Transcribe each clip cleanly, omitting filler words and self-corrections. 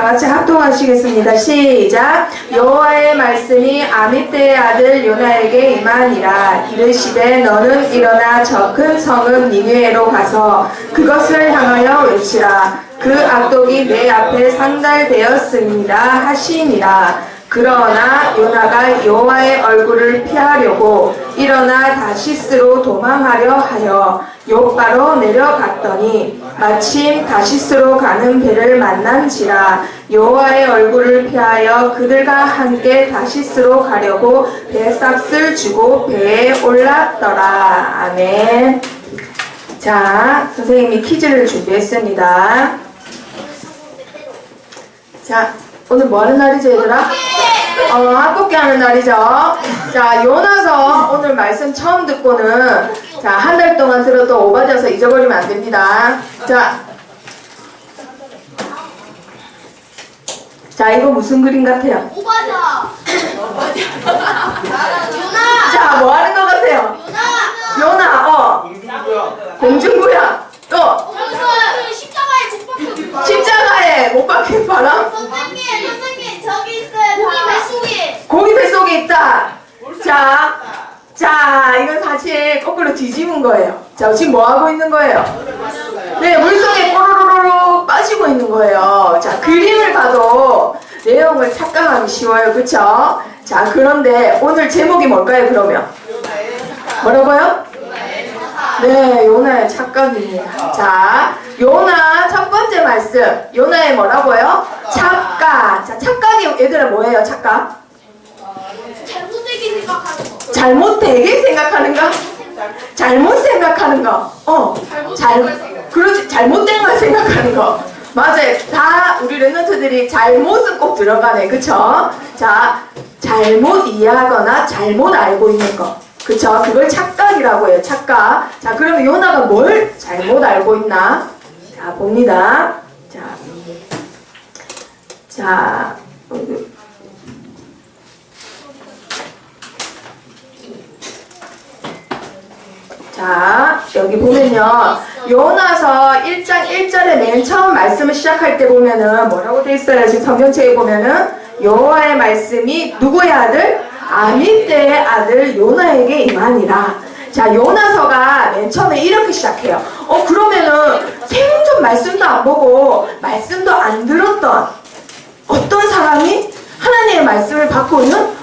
같이 합동하시겠습니다. 시작. 여호와의 말씀이 아미떼의 아들 요나에게 임하니라. 이르시되 너는 일어나 저 큰 성읍 니느웨로 가서 그것을 향하여 외치라. 그 악독이 내 앞에 상달되었습니다 하시니라. 그러나 요나가 여호와의 얼굴을 피하려고 일어나 다시스로 도망하려 하여 욥바로 내려갔더니 마침 다시스로 가는 배를 만난지라. 여호와의 얼굴을 피하여 그들과 함께 다시스로 가려고 배삭을 주고 배에 올랐더라. 아멘. 자, 선생님이 퀴즈를 준비했습니다. 자, 오늘 뭐 하는 날이죠, 얘들아? 합독기 하는 날이죠. 자, 요나서 오늘 말씀 처음 듣고는 자, 한 달 동안 들어도 오바져서 잊어버리면 안 됩니다. 자, 이거 무슨 그림 같아요? 오바자. 요나. 자, 뭐 하는 것 같아요? 요나, 공중부야. 또 십자가에 못 박힌 바람. 선생님, 저기 있어요. 고기 뱃속에. 고기 뱃속에 있다. 자, 이건 사실 거꾸로 뒤집은 거예요. 자, 지금 뭐 하고 있는 거예요? 네, 물속에 꼬르르르 빠지고 있는 거예요. 자, 그림을 봐도 내용을 착각하기 쉬워요. 그쵸? 자, 그런데 오늘 제목이 뭘까요, 그러면? 뭐라고요? 네, 요나의 착각입니다. 자, 요나 첫 번째 말씀. 요나의 뭐라고요? 착각. 자, 착각이 얘들아 뭐예요, 착각? 잘못되게 생각하는 거. 잘못되게 생각하는 거? 잘못 생각하는 거. 그렇지, 잘못된 걸 생각하는 거. 맞아요. 다 우리 랩런트들이 잘못은 꼭 들어가네. 그쵸? 자, 잘못 이해하거나 잘못 알고 있는 거. 그쵸? 그걸 착각이라고 해요. 착각. 자, 그러면 요나가 뭘 잘못 알고 있나? 자, 봅니다. 자, 여기 보면요. 요나서 1장 1절에 맨 처음 말씀을 시작할 때 보면은 뭐라고 돼 있어요? 지금 성경책에 보면은 여호와의 말씀이 누구의 아들? 아미떼의 아들 요나에게 임하니라. 자, 요나서가 맨 처음에 이렇게 시작해요. 그러면은 생전 말씀도 안 보고 말씀도 안 들었던 어떤 사람이 하나님의 말씀을 받고는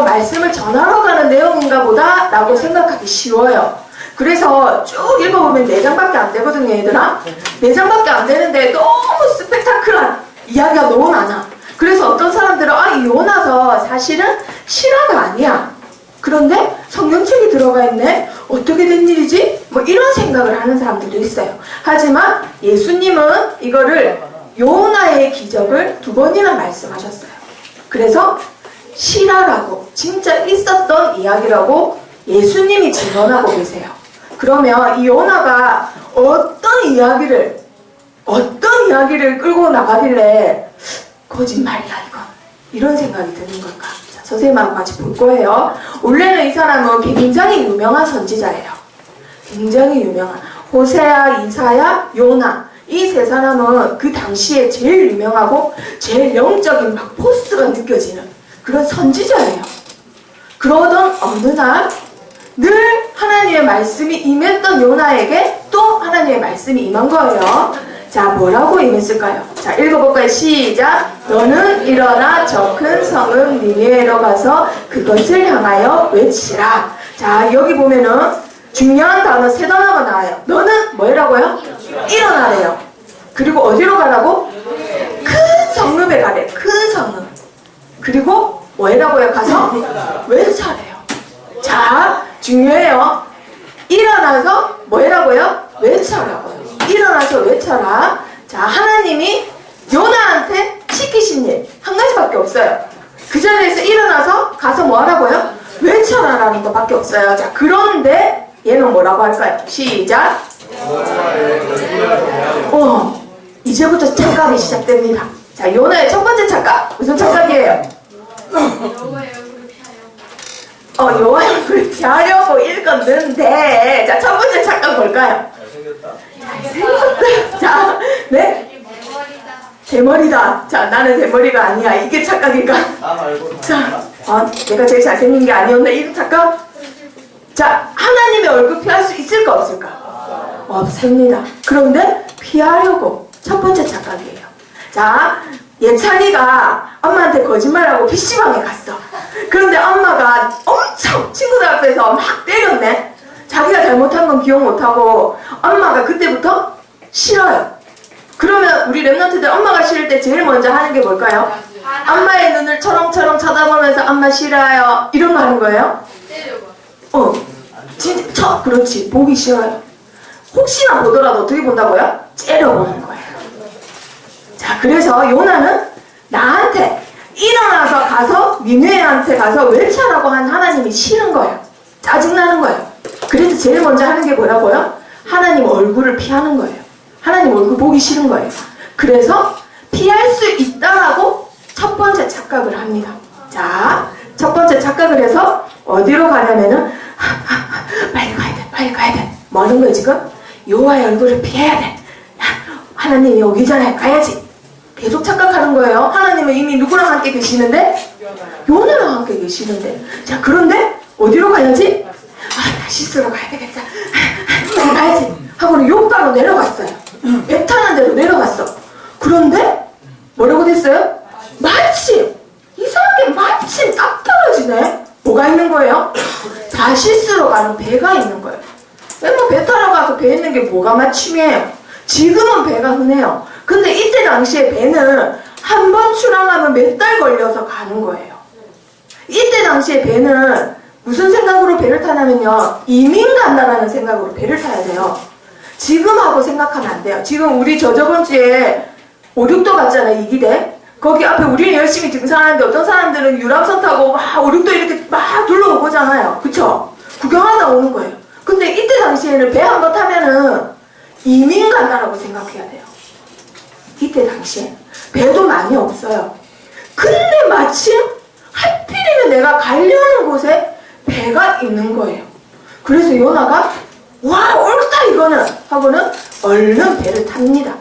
말씀을 전하러 가는 내용인가 보다 라고 생각하기 쉬워요. 그래서 쭉 읽어보면 4장밖에 안 되거든요, 얘들아. 4장밖에 안 되는데 너무 스펙타클한 이야기가 너무 많아. 그래서 어떤 사람들은 이 요나서 사실은 실화가 아니야. 그런데 성경책이 들어가 있네? 어떻게 된 일이지? 뭐 이런 생각을 하는 사람들도 있어요. 하지만 예수님은 이거를 요나의 기적을 2번이나 말씀하셨어요. 그래서 실화라고, 진짜 있었던 이야기라고 예수님이 증언하고 계세요. 그러면 이 요나가 어떤 이야기를 끌고 나가길래 거짓말이야 이건, 이런 생각이 드는 걸까? 자, 선생님하고 같이 볼 거예요. 원래는 이 사람은 굉장히 유명한 선지자예요. 굉장히 유명한 호세아, 이사야, 요나, 이 3사람은 그 당시에 제일 유명하고 제일 영적인 막 포스가 느껴지는 그런 선지자예요. 그러던 어느 날 늘 하나님의 말씀이 임했던 요나에게 또 하나님의 말씀이 임한 거예요. 자, 뭐라고 임했을까요? 자, 읽어볼까요? 시작. 너는 일어나 저 큰 성읍 니느웨로 가서 그것을 향하여 외치라. 자, 여기 보면은 중요한 단어 3단어가 나와요. 너는 뭐라고요? 일어나래요. 그리고 어디로 가라고? 큰 성읍에 가래. 큰 성읍. 그리고 뭐라고요? 가서 외쳐래요. 자, 중요해요. 일어나서 뭐라고요? 외쳐라고요. 일어나서 외쳐라. 자, 하나님이 요나한테 시키신 일 한 가지밖에 없어요. 그 자리에서 일어나서 가서 뭐 하라고요? 외쳐라라는 것밖에 없어요. 자, 그런데 얘는 뭐라고 할까요? 시작. 이제부터 착각이 시작됩니다. 자, 요나의 첫 번째 착각. 무슨 착각이에요? 여호와의 얼굴을 피하려고 읽었는데, 자, 첫 번째 착각 뭘까요? 잘생겼다. 자, 네? 대머리다. 자, 나는 대머리가 아니야. 이게 착각일까? 나 말고 자, 내가 제일 잘생긴 게 아니었나? 이런 착각? 자, 하나님의 얼굴 피할 수 있을까 없을까? 없습니다. 그런데 피하려고 첫 번째 착각이에요. 자, 예찬이가 엄마한테 거짓말하고 PC방에 갔어. 그런데 엄마가 엄청 친구들 앞에서 막 때렸네. 자기가 잘못한 건 기억 못하고 엄마가 그때부터 싫어요. 그러면 우리 랩런트들 엄마가 싫을 때 제일 먼저 하는 게 뭘까요? 엄마의 눈을 처렁처렁 쳐다보면서 엄마 싫어요. 이런 거 하는 거예요? 진짜 그렇지. 보기 싫어요. 혹시나 보더라도 어떻게 본다고요? 째려보는 거예요. 자, 그래서 요나는 나한테 일어나서 가서 니느웨한테 가서 외쳐라고 한 하나님이 싫은 거예요. 짜증나는 거예요. 그래서 제일 먼저 하는 게 뭐라고요? 하나님 얼굴을 피하는 거예요. 하나님 얼굴 보기 싫은 거예요. 그래서 피할 수 있다라고 첫 번째 착각을 합니다. 자, 첫 번째 착각을 해서 어디로 가냐면은 빨리 가야 돼. 뭐 하는 거예요 지금? 여호와의 얼굴을 피해야 돼. 하나님이 오기 전에 가야지. 계속 착각하는 거예요. 하나님은 이미 누구랑 함께 계시는데? 요나랑 함께 계시는데. 자, 그런데 어디로 가야지? 다시스로 가야 되겠다. 빨리 가야지. 하고는 욕가로 내려갔어요. 배 타는 데로 내려갔어. 그런데 뭐라고 됐어요? 마침 이상하게 마침 딱 떨어지네. 뭐가 있는 거예요? 다시스로 가는 배가 있는 거예요. 뭐 배 타러 가서 배 있는 게 뭐가 마침이에요? 지금은 배가 흔해요. 근데 이때 당시에 배는 한 번 출항하면 몇 달 걸려서 가는 거예요. 이때 당시에 배는 무슨 생각으로 배를 타냐면요, 이민 간다라는 생각으로 배를 타야 돼요. 지금하고 생각하면 안 돼요. 지금 우리 저번 주에 5, 6도 갔잖아요. 이기대. 거기 앞에 우리는 열심히 등산하는데 어떤 사람들은 유람선 타고 막 5, 6도 이렇게 막 둘러보고 오잖아요. 그쵸? 구경하다 오는 거예요. 근데 이때 당시에는 배 한 번 타면은 이민 간다라고 생각해야 돼요. 이때 당시에 배도 많이 없어요. 근데 마침 하필이면 내가 가려는 곳에 배가 있는 거예요. 그래서 요나가 와, 옳다 이거는 하고는 얼른 배를 탑니다.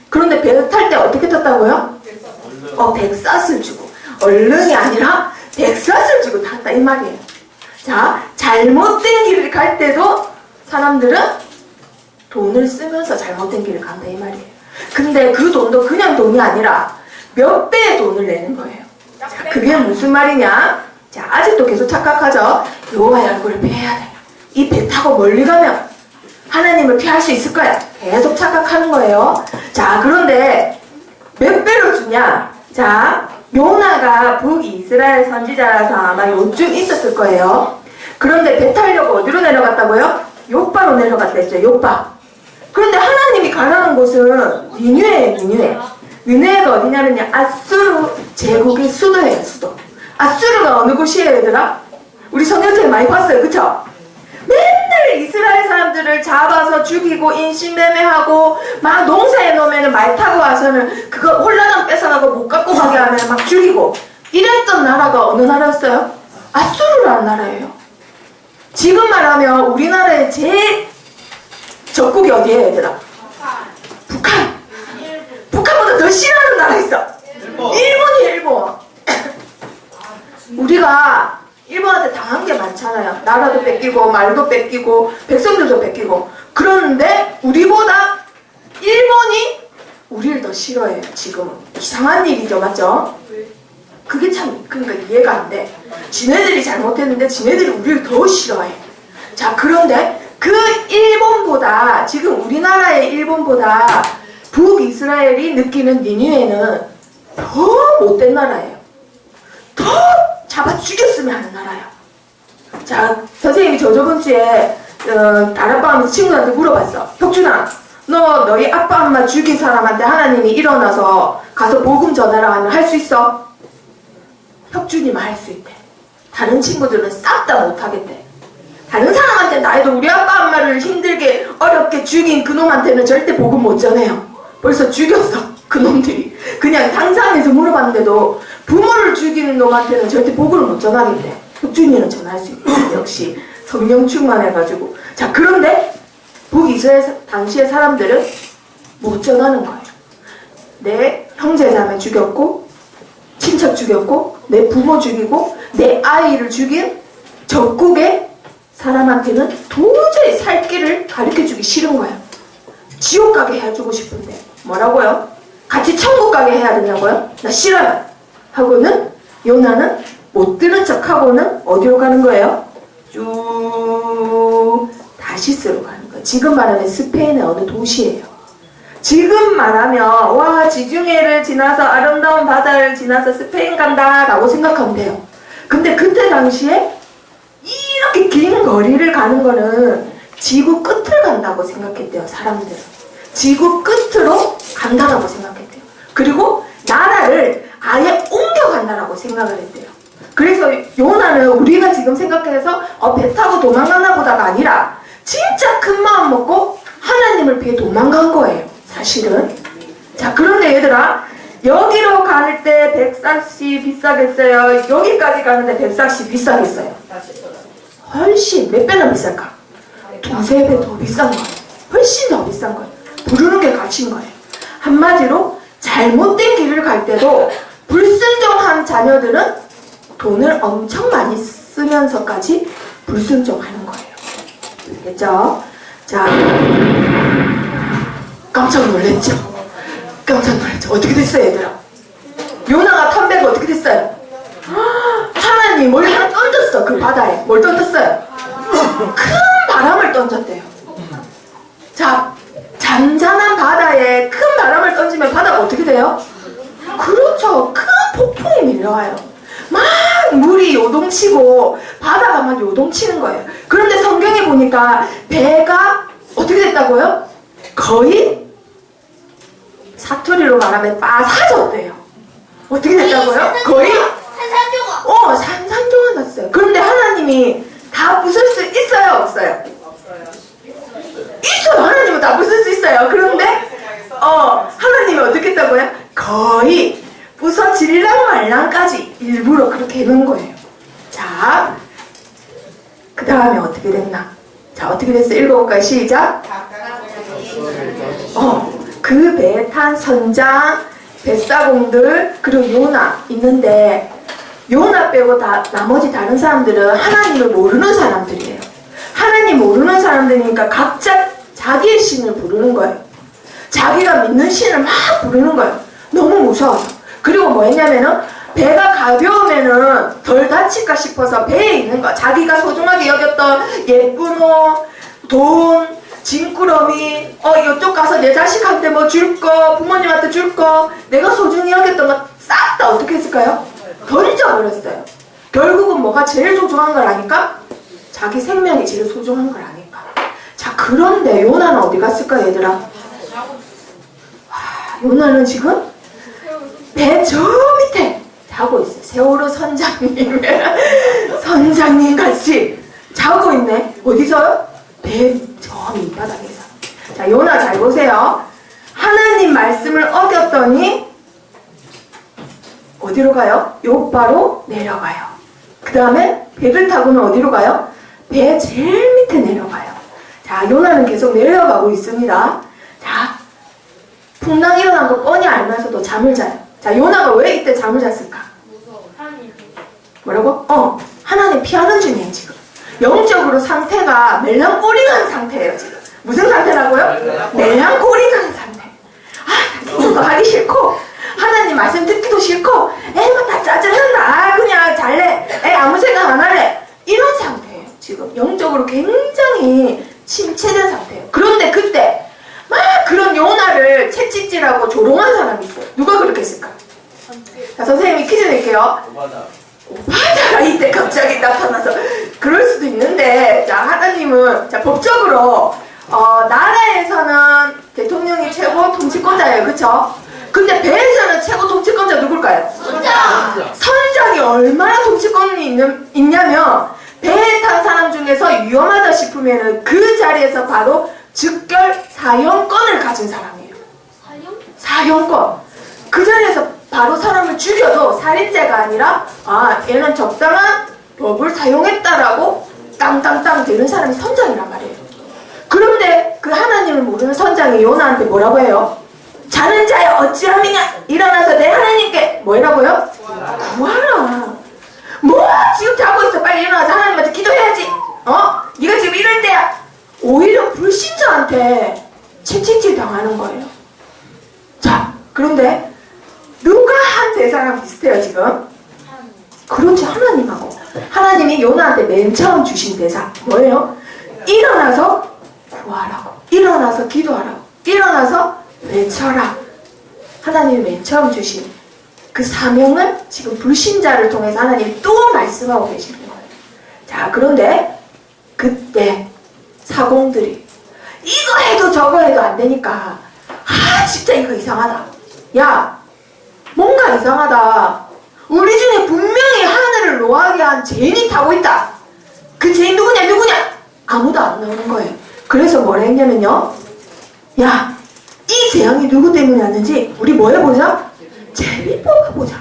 그런데 배를 탈 때 어떻게 탔다고요? 백삿을 주고. 얼른이 아니라 백삿을 주고 탔다 이 말이에요. 자, 잘못된 길을 갈 때도 사람들은 돈을 쓰면서 잘못된 길을 간다 이 말이에요. 근데 그 돈도 그냥 돈이 아니라 몇 배의 돈을 내는 거예요. 자, 그게 무슨 말이냐? 자, 아직도 계속 착각하죠? 여호와의 얼굴을 피해야 돼. 이 배 타고 멀리 가면 하나님을 피할 수 있을 거야. 계속 착각하는 거예요. 자, 그런데 몇 배로 주냐? 자, 요나가 북이스라엘 선지자라서 아마 요쯤 있었을 거예요. 그런데 배 타려고 어디로 내려갔다고요? 요바로 내려갔댔죠. 요바. 그런데 하나님이 가라는 곳은 니느웨예요. 니느웨. 니느웨가 어디냐면요, 아수르 제국의 수도예요. 수도. 아수르가 어느 곳이에요 얘들아? 우리 성경책에 많이 봤어요. 그쵸? 맨날 이스라엘 사람들을 잡아서 죽이고 인신매매하고 막 농사해 놓으면 말 타고 와서는 그거 홀라당 뺏어가고 못 갖고 가게 하면 막 죽이고 이랬던 나라가 어느 나라였어요? 아수르라는 나라예요. 지금 말하면 우리나라의 제일 적국이 어디예요 얘들아? 북한. 북한보다 더 싫어하는 나라 있어. 일본이 일본. 우리가 일본한테 당한 게 많잖아요. 나라도 뺏기고 말도 뺏기고 백성들도 뺏기고. 그런데 우리보다 일본이 우리를 더 싫어해요. 지금은. 이상한 일이죠. 맞죠? 그게 참 그러니까 이해가 안 돼. 지네들이 잘못했는데 지네들이 우리를 더 싫어해. 자, 그런데 그 일본보다 지금 우리나라의 일본보다 북이스라엘이 느끼는 니느웨는 더 못된 나라예요. 더 잡아 죽였으면 하는 나라예요. 자, 선생님이 저번 주에 다락방하면서 친구한테 물어봤어. 혁준아, 너희 아빠 엄마 죽인 사람한테 하나님이 일어나서 가서 복음 전하라 하면 할 수 있어? 혁준이만 할 수 있대. 다른 친구들은 싹 다 못하겠대. 다른 사람한테 나이도 우리 아빠 엄마를 힘들게 어렵게 죽인 그놈한테는 절대 복음 못 전해요. 벌써 죽였어. 그놈들이. 그냥 상상해서 물어봤는데도 부모를 죽이는 놈한테는 절대 복음을 못 전하겠대. 혁준이는 전할 수 있대. 역시 성령 충만해가지고. 자, 그런데 북이스라엘 당시의 사람들은 못 전하는 거예요. 내 형제자매 죽였고 친척 죽였고 내 부모 죽이고 내 아이를 죽인 적국의 사람한테는 도저히 살 길을 가르쳐주기 싫은 거야. 지옥 가게 해주고 싶은데 뭐라고요? 같이 천국 가게 해야 되냐고요? 나 싫어요 하고는 요나는 못 들은 척하고는 어디로 가는 거예요? 쭉 다시스로 가는 거예요. 지금 말하면 스페인의 어느 도시예요. 지금 말하면 와 지중해를 지나서 아름다운 바다를 지나서 스페인 간다 라고 생각하면 돼요. 근데 그때 당시에 이렇게 긴 거리를 가는 거는 지구 끝을 간다고 생각했대요. 사람들은 지구 끝으로 간다라고 생각했대요. 그리고 나라를 아예 옮겨간다라고 생각을 했대요. 그래서 요나는 우리가 지금 생각해서 배 타고 도망가나 보다가 아니라 진짜 큰 마음 먹고 하나님을 피해 도망간 거예요. 사실은. 자, 그런데 얘들아, 여기로 갈 때 100싹씩 비싸겠어요? 여기까지 가는데 100싹씩 비싸겠어요? 훨씬 몇 배나 비쌀까? 두세 배 더 비싼 거예요. 훨씬 더 비싼 거예요. 부르는 게 값인 거예요. 한마디로 잘못된 길을 갈 때도 불순종한 자녀들은 돈을 엄청 많이 쓰면서까지 불순종하는 거예요. 알겠죠? 자, 깜짝 놀랐죠? 깜짝 놀랐죠? 어떻게 됐어요, 얘들아? 요나가 탄 배가 어떻게 됐어요? 하나님 뭘 하나 던졌어. 그 바다에 뭘 던졌어요? 큰 바람을 던졌대요. 자, 잔잔한 바다에 큰 바람을 던지면 바다가 어떻게 돼요? 그렇죠. 큰 폭풍이 밀려와요. 막 물이 요동치고 바다가 막 요동치는 거예요. 그런데 성경에 보니까 배가 어떻게 됐다고요? 거의 사투리로 말하면 빠사졌대요. 어떻게 됐다고요? 거의 산산조각. 산산조각 났어요. 그런데 하나님이 다 부술 수 있어요, 없어요? 있어요. 하나님은 다 부술 수 있어요. 그런데 하나님이 어떻게 했다고요? 거의 부서질랑 말랑까지 일부러 그렇게 해놓은 거예요. 자, 그 다음에 어떻게 됐나? 자, 어떻게 됐어? 읽어볼까요? 시작. 그 배에 탄 선장, 뱃사공들, 그리고 요나 있는데 요나 빼고 나머지 다른 사람들은 하나님을 모르는 사람들이에요. 하나님 모르는 사람들이니까 각자 자기의 신을 부르는 거예요. 자기가 믿는 신을 막 부르는 거예요. 너무 무서워요. 그리고 뭐 했냐면은 배가 가벼우면은 덜 다칠까 싶어서 배에 있는 거, 자기가 소중하게 여겼던 예쁜 옷, 돈, 짐꾸러미, 이쪽 가서 내 자식한테 뭐 줄 거, 부모님한테 줄 거, 내가 소중히 여겼던 거 싹 다 어떻게 했을까요? 던져버렸어요. 결국은 뭐가 제일 소중한 걸 아니까? 자기 생명이 제일 소중한 걸 아니까. 자, 그런데 요나는 어디 갔을까, 얘들아? 요나는 지금 배 저 밑에 자고 있어요. 세월호 선장님 같이 자고 있네. 어디서요? 배 저 밑바닥에서. 자, 요나 잘 보세요. 하나님 말씀을 어겼더니 어디로 가요? 요바로 내려가요. 그 다음에 배를 타고는 어디로 가요? 배 제일 밑에 내려가요. 자, 요나는 계속 내려가고 있습니다. 자, 풍랑 일어난 거 뻔히 알면서도 잠을 자요. 자, 요나가 왜 이때 잠을 잤을까? 뭐라고? 하나님 피하는 중이에요, 지금. 영적으로 상태가 멜랑꼬리한 상태예요, 지금. 무슨 상태라고요? 멜랑꼬리한 상태. 기도도 하기 싫고, 하나님 말씀 듣기도 싫고, 뭐 다 짜증난다. 그냥 잘래. 아무 생각 안 할래. 이런 상태예요, 지금. 영적으로 굉장히 침체된 상태예요. 그런데 그때, 막 그런 요나를 채찍질하고 조롱한 사람이 있어요. 누가 그렇게 했을까? 자, 선생님이 퀴즈 낼게요. 오바다가 이때 갑자기 나타나서 그럴 수도 있는데, 자, 하나님은 자 법적으로 나라에서는 대통령이 최고 통치권자예요, 그쵸? 근데 배에서는 최고 통치권자 누굴까요? 선장이 얼마나 통치권이 있냐면 배에 탄 사람 중에서 위험하다 싶으면 그 자리에서 바로 즉결 사형권을 가진 사람이에요. 사형권. 그 자리에서 바로 사람을 죽여도 살인죄가 아니라 얘는 적당한 법을 사용했다라고 땅땅땅 되는 사람이 선장이란 말이에요. 그런데 그 하나님을 모르는 선장이 요나한테 뭐라고 해요? 자는 자여 어찌함이냐 일어나서 내 하나님께 뭐라고요? 구하라. 뭐 지금 자고 있어. 빨리 일어나서 하나님한테 기도해야지. 네가 지금 이럴 때야. 오히려 불신자한테 채찍질 당하는 거예요. 자, 그런데 누가 한 대사랑 비슷해요 지금? 그렇지, 하나님하고. 하나님이 요나한테 맨 처음 주신 대사 뭐예요? 일어나서 구하라고, 일어나서 기도하라고, 일어나서 외쳐라. 하나님이 맨 처음 주신 그 사명을 지금 불신자를 통해서 하나님이 또 말씀하고 계시는 거예요. 자, 그런데 그때 사공들이 이거 해도 저거 해도 안 되니까 진짜 이거 이상하다. 야, 뭔가 이상하다. 우리 중에 분명히 하늘을 노하게 한 죄인이 타고 있다. 그 죄인 누구냐? 아무도 안 나오는 거예요. 그래서 뭐라 했냐면요, 야, 이 재앙이 누구 때문에 왔는지 우리 뭐 해보자? 제비 뽑아보자.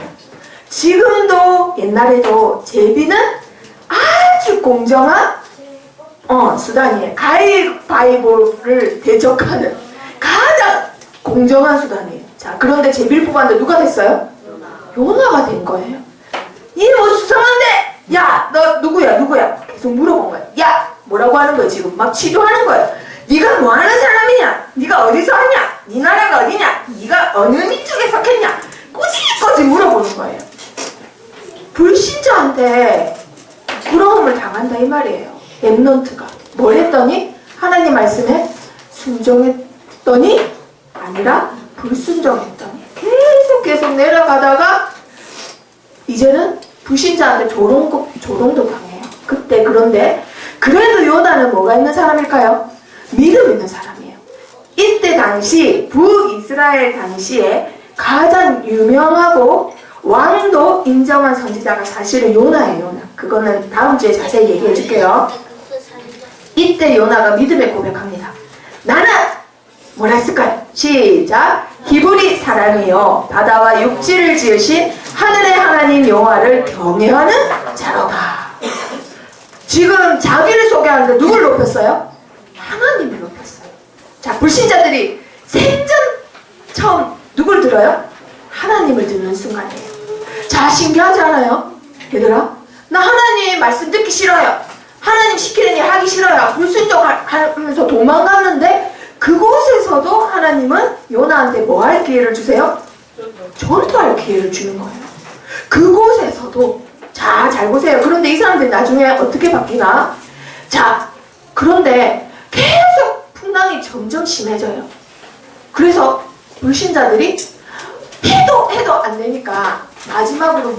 지금도 옛날에도 제비는 아주 공정한 수단이에요. 가위바위보를 대적하는 가장 공정한 수단이에요. 자, 그런데 제비를 뽑았는데 누가 됐어요? 요나가 된 거예요. 이 뭐 수상한데, 야, 너 누구야? 계속 물어본 거예요. 야, 뭐라고 하는 거예요? 지금 막 치료하는 거예요. 네가 뭐 하는 사람이냐? 네가 어디서 왔냐? 네 나라가 어디냐? 네가 어느 민족에 속했냐? 꼬집꼬집 물어보는 거예요. 불신자한테 부러움을 당한다 이 말이에요. 렘넌트가 뭘 했더니 하나님 말씀에 순종했더니 아니라 불순종했더니 계속 내려가다가 이제는 불신자한테 조롱도 당해요. 그때 그런데 그래도 요나는 뭐가 있는 사람일까요? 믿음 있는 사람이에요. 이때 당시 북이스라엘 당시에 가장 유명하고 왕도 인정한 선지자가 사실은 요나예요. 요나. 그거는 다음 주에 자세히 얘기해 줄게요. 이때 요나가 믿음의 고백합니다. 나는 뭐라 했을까요? 시작. 히브리 사람이요 바다와 육지를 지으신 하늘의 하나님 여호와를 경외하는 자로다. 지금 자기를 소개하는데 누굴 높였어요? 하나님을 높였어요. 자, 불신자들이 생전 처음 누굴 들어요? 하나님을 듣는 순간이에요. 자, 신기하지 않아요? 얘들아, 나 하나님 말씀 듣기 싫어요. 하나님 시키는 일 하기 싫어요. 불순종하면서 도망갔는데 그곳에서도 하나님은 요나한테 뭐 할 기회를 주세요? 전도할 기회를 주는 거예요. 그곳에서도. 자, 잘 보세요. 그런데 이 사람들이 나중에 어떻게 바뀌나? 자, 그런데 계속 풍랑이 점점 심해져요. 그래서 불신자들이 해도 안 되니까 마지막으로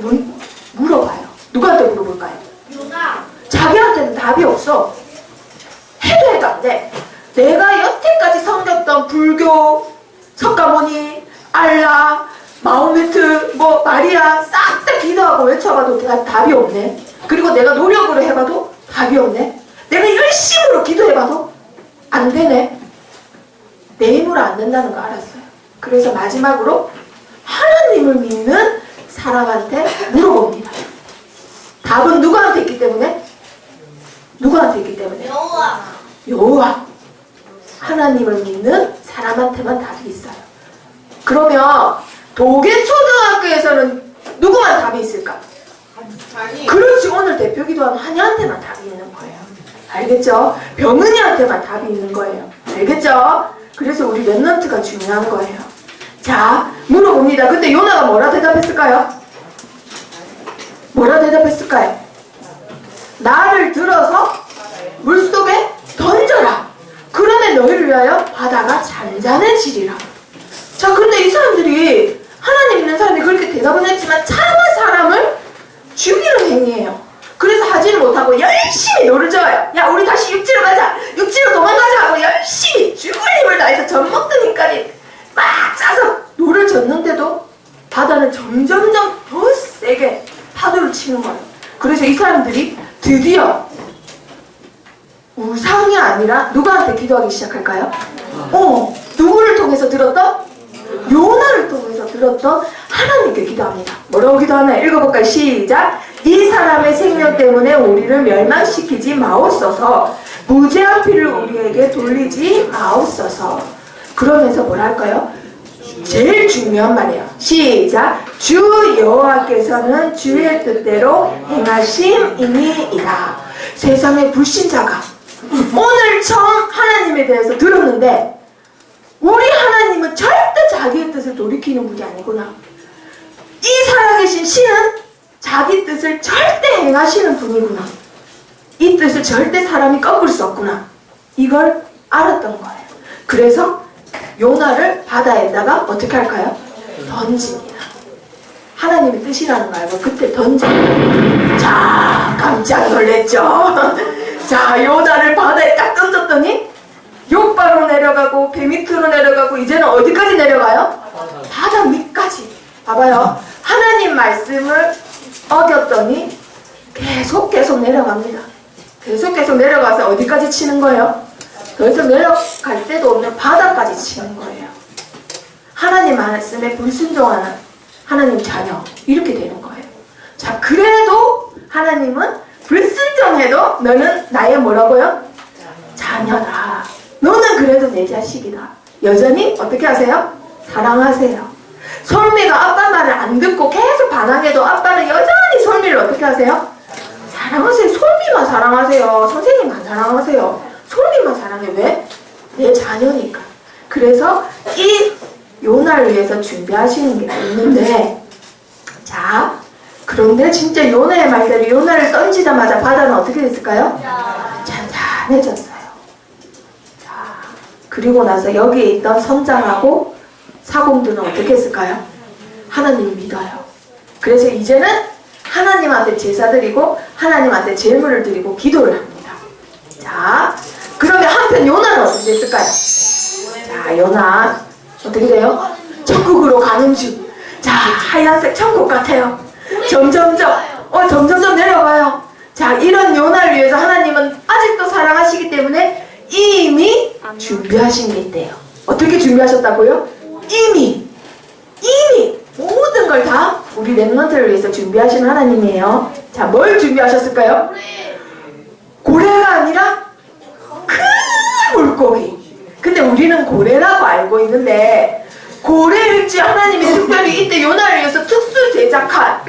물어봐요. 누구한테 물어볼까요? 요나. 자기한테는 답이 없어. 해도 안 돼. 내가 여태까지 섬겼던 불교, 석가모니, 알라, 마호메트, 마리아 싹 다 기도하고 외쳐봐도 답이 없네. 그리고 내가 노력으로 해봐도 답이 없네. 내가 열심으로 기도해봐도 안 되네. 내 힘으로 안 된다는 거 알았어요. 그래서 마지막으로 하나님을 믿는 사람한테 물어봅니다. 답은 누구한테 있기 때문에? 누구한테 있기 때문에? 여호와. 하나님을 믿는 사람한테만 답이 있어요. 그러면 도계초등학교에서는 누구만 답이 있을까? 그렇지, 오늘 대표기도하는 한이한테만 답이 있는 거예요. 알겠죠? 병은이한테만 답이 있는 거예요. 알겠죠? 그래서 우리 렘넌트가 중요한 거예요. 자, 물어봅니다. 근데 요나가 뭐라 대답했을까요? 뭐라 대답했을까요? 나를 들어서 물속에 던져라. 그러면 너희를 위하여 바다가 잔잔해지리라. 자, 그런데 이 사람들이 하나님 있는 사람이 그렇게 대답은 했지만 차마 사람을 죽이는 행위예요. 그래서 하지는 못하고 열심히 노를 저어요. 야, 우리 다시 육지로 가자. 육지로 도망가자 하고 열심히 죽을 힘을 다해서 젖 먹던 힘까지 막 짜서 노를 젓는데도 바다는 점점점 더 세게 파도를 치는 거예요. 그래서 이 사람들이 드디어 우상이 아니라 누구한테 기도하기 시작할까요? 누구를 통해서 들었던? 요나를 통해서 들었던 하나님께 기도합니다. 뭐라고 기도하나요? 읽어볼까요? 시작. 이 사람의 생명 때문에 우리를 멸망시키지 마옵소서. 무죄한 피를 우리에게 돌리지 마옵소서. 그러면서 뭐라 할까요? 제일 중요한 말이에요. 시작. 주 여호와께서는 주의 뜻대로 행하심이니이다. 세상의 불신자가 오늘 처음 하나님에 대해서 들었는데 우리 하나님은 절대 자기의 뜻을 돌이키는 분이 아니구나. 이 살아계신 신은 자기 뜻을 절대 행하시는 분이구나. 이 뜻을 절대 사람이 꺾을 수 없구나. 이걸 알았던 거예요. 그래서 요나를 바다에다가 어떻게 할까요? 던집니다. 하나님의 뜻이라는 거 알고 그때 던져요. 자, 깜짝 놀랬죠? 자, 요나를 바다에 딱 던졌더니 욕바로 내려가고 배 밑으로 내려가고 이제는 어디까지 내려가요? 바다 밑까지. 봐봐요. 하나님 말씀을 어겼더니 계속 내려갑니다. 계속 내려가서 어디까지 치는 거예요? 더 이상 내려갈 데도 없는 바다까지 치는 거예요. 하나님 말씀에 불순종하는 하나님 자녀 이렇게 되는 거예요. 자, 그래도 하나님은 불순종해도 너는 나의 뭐라고요? 자녀다. 너는 그래도 내 자식이다. 여전히 어떻게 하세요? 사랑하세요. 솔미가 아빠 말을 안 듣고 계속 반항해도 아빠는 여전히 솔미를 어떻게 하세요? 사랑하세요. 솔미만 사랑하세요. 선생님 안 사랑하세요. 솔미만 사랑해. 왜? 내 자녀니까. 그래서 이 요나를 위해서 준비하시는 게 있는데, 자, 그런데 진짜 요나의 말대로 요나를 던지자마자 바다는 어떻게 됐을까요? 잔잔해졌어요. 자, 그리고 나서 여기에 있던 선장하고 사공들은 어떻게 했을까요? 하나님을 믿어요. 그래서 이제는 하나님한테 제사 드리고 하나님한테 제물을 드리고 기도를 합니다. 자, 그러면 한편 요나는 어떻게 됐을까요? 자, 요나 어떻게 돼요? 천국으로 가는 중. 자, 하얀색 천국 같아요. 점점점 내려가요. 자, 이런 요나를 위해서 하나님은 아직도 사랑하시기 때문에 이미 준비하신 게 있대요. 어떻게 준비하셨다고요? 이미 모든 걸 다 우리 렘넌트를 위해서 준비하신 하나님이에요. 자, 뭘 준비하셨을까요? 고래가 아니라 큰 물고기. 근데 우리는 고래라고 알고 있는데 고래일지 하나님이 특별히 이때 요나를 위해서 특수 제작한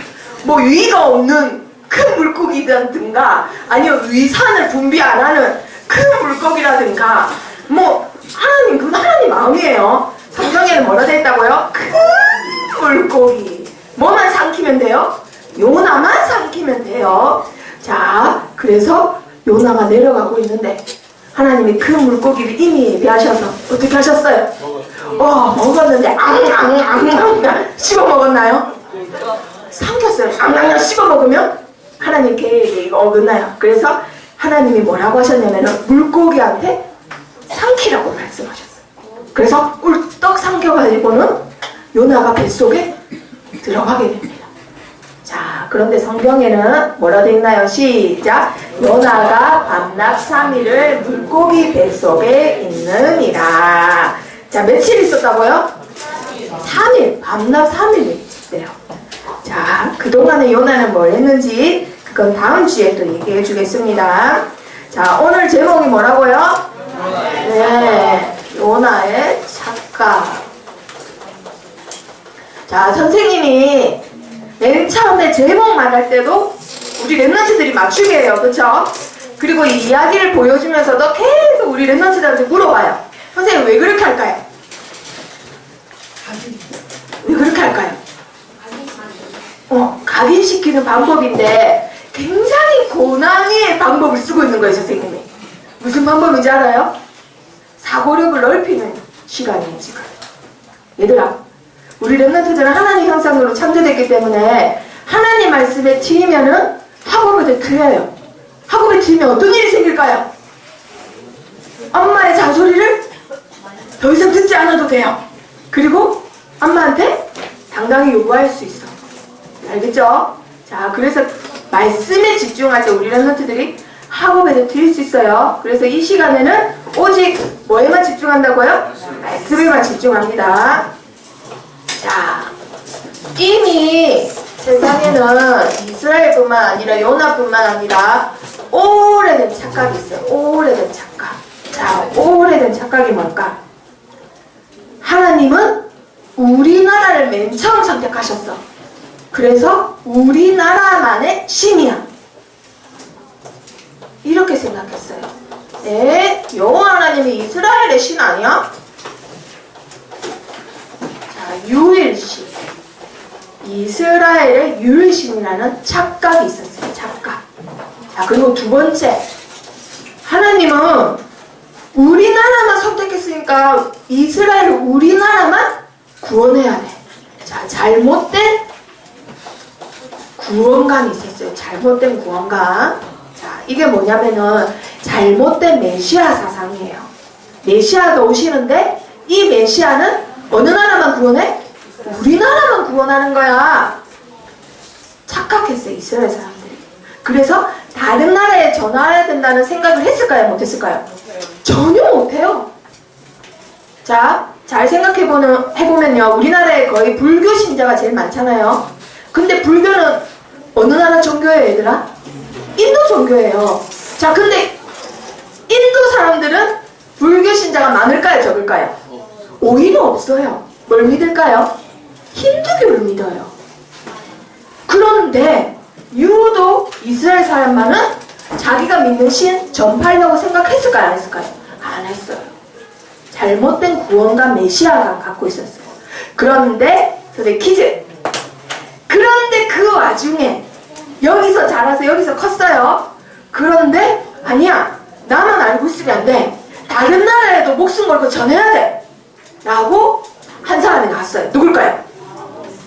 뭐 위가 없는 큰 물고기라든가 아니면 위산을 분비 안 하는 큰 물고기라든가 뭐 하나님 그건 하나님 마음이에요. 성경에는 뭐라 돼 있다고요? 큰 물고기. 뭐만 삼키면 돼요? 요나만 삼키면 돼요. 자, 그래서 요나가 내려가고 있는데 하나님이 그 물고기를 이미 예비하셔서 어떻게 하셨어요? 먹었는데 앙 씹어 먹었나요? 삼켰어요. 앙 씹어 먹으면 하나님 계획이 어긋나요. 그래서 하나님이 뭐라고 하셨냐면 물고기한테 삼키라고 말씀하셨어요. 그래서 꿀떡 삼켜가지고는 요나가 뱃속에 들어가게 됩니다. 자, 그런데 성경에는 뭐라 되어 있나요? 시작! 요나가 밤낮 3일을 물고기 뱃속에 있느니라. 자, 며칠 있었다고요? 3일, 밤낮 3일 있었대요. 자, 그동안에 요나는 뭘 했는지 그건 다음 주에 또 얘기해 주겠습니다. 자, 오늘 제목이 뭐라고요? 네, 요나의 착각. 자, 선생님이 맨 처음에 제목만 할 때도 우리 랩런트들이 맞추게 해요. 그쵸? 그리고 이 이야기를 보여주면서도 계속 우리 랩런트들한테 물어봐요. 선생님 왜 그렇게 할까요? 왜 그렇게 할까요? 각인시키는 방법인데 굉장히 고난의 방법을 쓰고 있는 거예요, 선생님이. 무슨 방법인지 알아요? 사고력을 넓히는 시간이에요, 지금. 얘들아, 우리 렘넌트들은 하나님 형상으로 창조됐기 때문에 하나님 말씀에 틀리면은 학업에 틀려요. 학업에 틀리면 어떤 일이 생길까요? 엄마의 잔소리를 더 이상 듣지 않아도 돼요. 그리고 엄마한테 당당히 요구할 수 있어. 알겠죠? 자, 그래서 말씀에 집중할 때 우리 렘넌트들이 학업에도 틀릴 수 있어요. 그래서 이 시간에는 오직 뭐에만 집중한다고요? 말씀에만 집중합니다. 자, 이미 세상에는 이스라엘뿐만 아니라 요나뿐만 아니라 오래된 착각이 있어요. 오래된 착각. 자, 오래된 착각이 뭘까? 하나님은 우리나라를 맨 처음 선택하셨어. 그래서 우리나라만의 신이야. 이렇게 생각했어요. 여호와 하나님이 이스라엘의 신 아니야? 자, 유일신. 이스라엘의 유일신이라는 착각이 있었어요. 착각. 자, 그리고 두 번째. 하나님은 우리나라만 선택했으니까 이스라엘을 우리나라만 구원해야 돼. 자, 잘못된 구원관이 있었어요. 잘못된 구원관. 자, 이게 뭐냐면은 잘못된 메시아 사상이에요. 메시아가 오시는데 이 메시아는 어느 나라만 구원해? 우리나라만 구원하는 거야. 착각했어요, 이스라엘 사람들이. 그래서 다른 나라에 전화해야 된다는 생각을 했을까요? 못했을까요? 전혀 못해요. 자, 잘 해보면요. 우리나라에 거의 불교 신자가 제일 많잖아요. 근데 불교는 어느 나라 종교예요, 얘들아? 인도 종교예요. 자, 근데 인도 사람들은 불교 신자가 많을까요, 적을까요? 오히려 없어요. 뭘 믿을까요? 힌두교를 믿어요. 그런데 유독 이스라엘 사람만은 자기가 믿는 신 전파하려고 생각했을까요? 안 했을까요? 안 했어요. 잘못된 구원과 메시아가 갖고 있었어요. 그런데 선생님 퀴즈. 그런데 그 와중에 여기서 자라서 여기서 컸어요. 그런데 아니야, 나만 알고 있으면 안 돼. 다른 나라에도 목숨 걸고 전해야 돼 라고 한 사람이 나왔어요. 누굴까요?